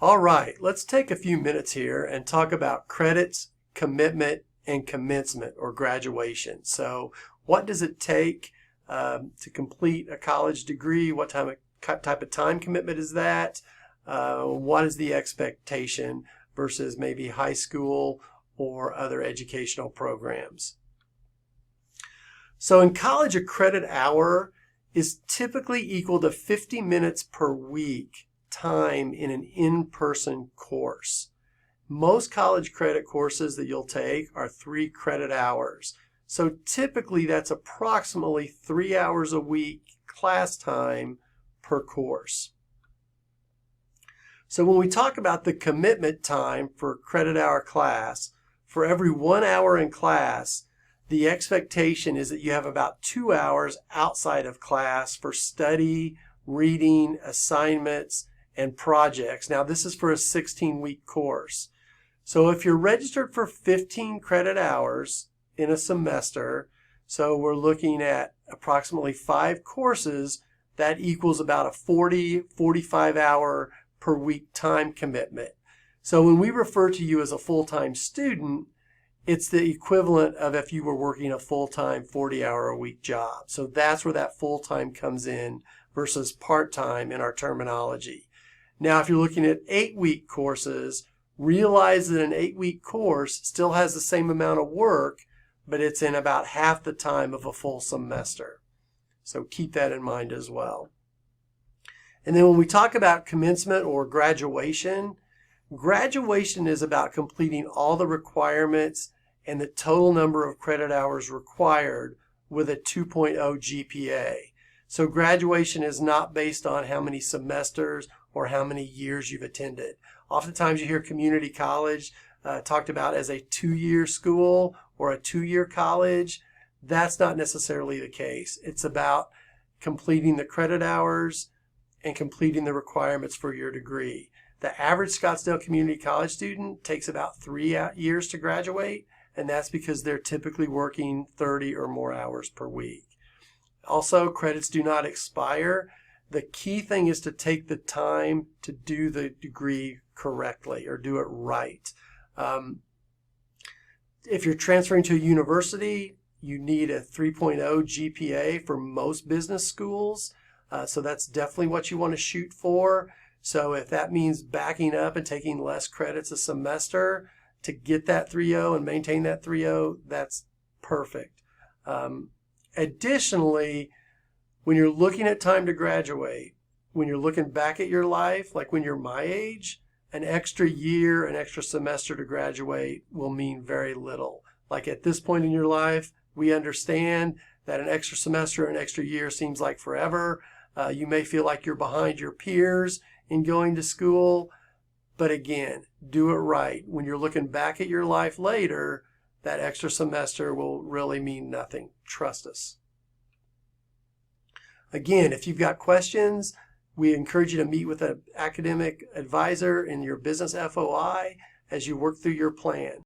All right, let's take a few minutes here and talk about credits, commitment, and commencement or graduation. So what does it take to complete a college degree? What type of time commitment is that? What is the expectation versus maybe high school or other educational programs? So in college, a credit hour is typically equal to 50 minutes per week time in an in-person course. Most college credit courses that you'll take are 3 credit hours. So typically that's approximately 3 hours a week class time per course. So when we talk about the commitment time for credit hour class, for every 1 hour in class, the expectation is that you have about 2 hours outside of class for study, reading, assignments, and projects. Now this is for a 16-week course. So if you're registered for 15 credit hours in a semester, so we're looking at approximately 5 courses, that equals about a 45 hour per week time commitment. So when we refer to you as a full-time student, it's the equivalent of if you were working a full-time 40-hour-a-week job. So that's where that full-time comes in versus part-time in our terminology. Now, if you're looking at 8-week courses, realize that an 8-week course still has the same amount of work, but it's in about half the time of a full semester. So keep that in mind as well. And then when we talk about commencement or graduation, graduation is about completing all the requirements and the total number of credit hours required with a 2.0 GPA. So graduation is not based on how many semesters or how many years you've attended. Oftentimes you hear community college talked about as a 2-year school or a 2-year college. That's not necessarily the case. It's about completing the credit hours and completing the requirements for your degree. The average Scottsdale Community College student takes about 3 years to graduate, and that's because they're typically working 30 or more hours per week. Also, credits do not expire. The key thing is to take the time to do the degree correctly or do it right. If you're transferring to a university, you need a 3.0 GPA for most business schools. So that's definitely what you want to shoot for. So if that means backing up and taking less credits a semester to get that 3.0 and maintain that 3.0, that's perfect. Additionally, when you're looking at time to graduate, when you're looking back at your life, like when you're my age, an extra year, an extra semester to graduate will mean very little. Like at this point in your life, we understand that an extra semester, an extra year seems like forever. You may feel like you're behind your peers in going to school, but again, do it right. When you're looking back at your life later, that extra semester will really mean nothing. Trust us. Again, if you've got questions, we encourage you to meet with an academic advisor in your business FOI as you work through your plan.